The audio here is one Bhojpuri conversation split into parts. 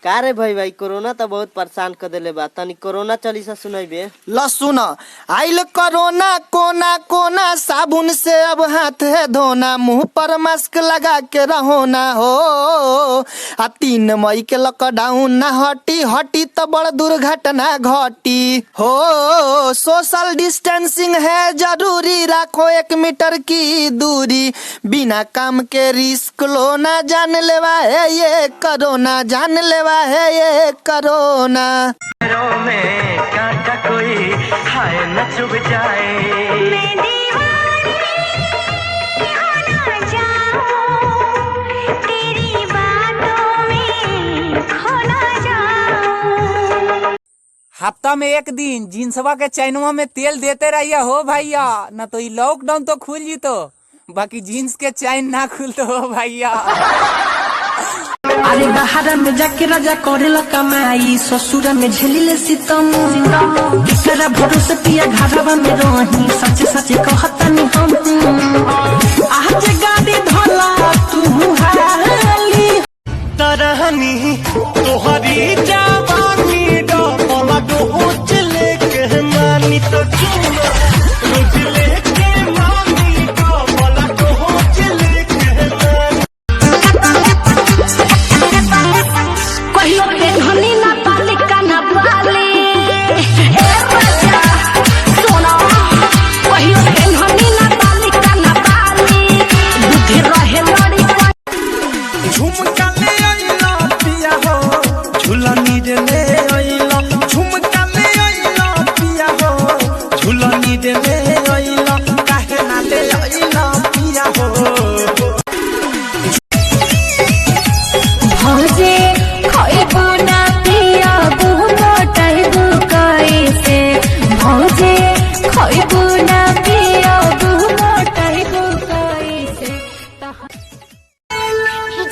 का रे भाई कोरोना तो बहुत परेशान कर देले बा। तनी कोरोना चालीसा सुनाइबे। ल सुन, आइल कोरोना कोना कोना, साबुन से अब हाथ है धोना, मुंह पर मास्क लगा के रहो ना हो। 3 मई के लॉकडाउन ना हटी हटी तो बड़ दुर्घटना घटी हो। सोशल डिस्टेंसिंग है जरूरी, राखो 1 मीटर की दूरी, बिना काम के रिस्क लो ना, जान लेवा है ये कोरोना, जान लेवा है ये कोरोना। में कांटा कोई हाय न चुभ जाए, मैं दीवानी हो जाऊं, तेरी बातों में खो ना जाऊं। हफ्ता में 1 दिन जींसवा के चैनवा में तेल देते रहिए हो भैया, न तो ये लॉकडाउन तो खुल जी तो, बाकी जींस के चैन ना खुलते हो भैया। अरे बाहर में जाके राजा करेला कमाई, ससुर में झेलिले सितम, तेरा भरोसे पिया घरवा में रही, सच सच कहतनी हम। आज गाड़ी धोला तू हाली, तरहनी तोहरी जवानी डबला डोज लेके मानी तो चूना, रोज लेके मानी डबला डोज लेके मानी। कहियो के धनी ना तालिका ना बाली, ए राजा सोना, कहियो के धनी ना तालिका ना बाली, बुद्धि रहे लड़ी झुमका ले आइला पिया हो, झुलनी रे ले आइला, झुमका ले आइला पिया हो, झुलनी रे ले आइला, काहे ना ले आइला पिया हो। भौजे खइबो ना पियाबो मोटाइबो कैसे, भौजे खइबो ना पियाबो मोटाइबो कैसे।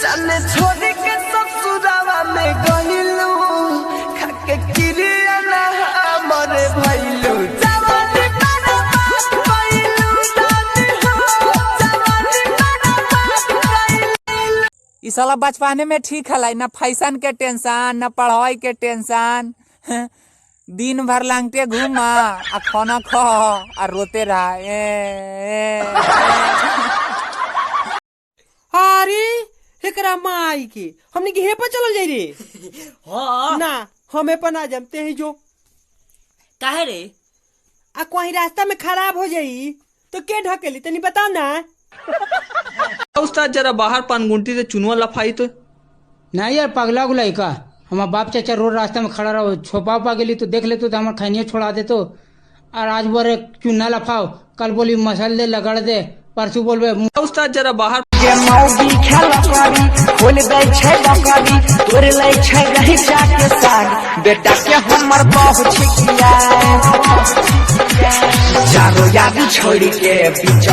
जाने छोड़ के ससुरावा में गइलू, खाके किरिया ना हमरे भइलू, जवानी बड़ा बात कइलू, जाने हो जवानी बड़ा बात कइलू। ई साला बचपने में ठीक हलाई, ना फैशन के टेंशन ना पढ़ाई के टेंशन, दिन भर लांगते घूमा आ खाना खा आ रोते रहा। अरे एकरा माई के हमने के हे पर चलल जाई रे। हाँ ना हमें पर ना जमते ही जो काहे रे? आ कोई रास्ता में खराब हो जाई तो के ढकेली तनी बताओ ना। उस्ताद जरा बाहर पानगुंटी से चुनवा लफाई तो नहीं यार, पगला गुलाई का हमारा बाप चाचा रोड रास्ता में खड़ा रहो, छोपा पा गेली तो देख ले तो हमारे खैनिया छोड़ा दे तो, और आज बोले चुना लफाओ, कल बोली मसल दे लगड़ दे, परसों बोलबे उस्ताद जरा बाहर के मौगी खेला करी, खोल दे छै बकरी, तोड़ ले छै रही जाके साग, बेटा के हमर बहुत छिकिया, जानो याद छोड़ी के बीच।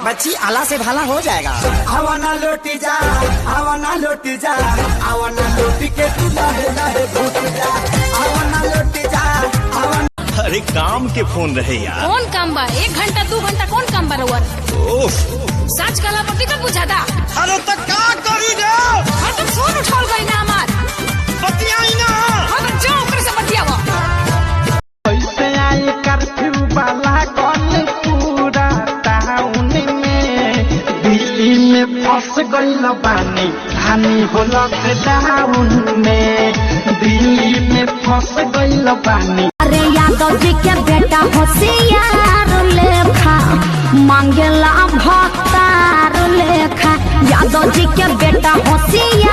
बच्ची आला से भाला हो जाएगा। आवाना लौटी जा, आवाना लौटी जा, आवाना लौटी के तू लहे लहे भूत जा, आवाना लौटी जा, आवाना। अरे काम के फोन रहे यार। कौन काम बा? 1 घंटा 2 घंटा कौन काम बा रउआ? सच कला पति का बुझाता। अरे तो का करी रे? हाँ तो फोन उठाल गई ना हमार। बतियाई ना। हाँ तो जाओ ओकरे से बतियावा। कैसे आई कर्फ्यू वाला कॉल पूरा टाउन में, दिल्ली में फंस गइल बानी, हानि हो लॉकडाउन में, दिल्ली में फंस गइल बानी। अरे यादव जी के बेटा होशियार लेखा, मांगेला भक्तार लेखा, यादव जी के बेटा होशियार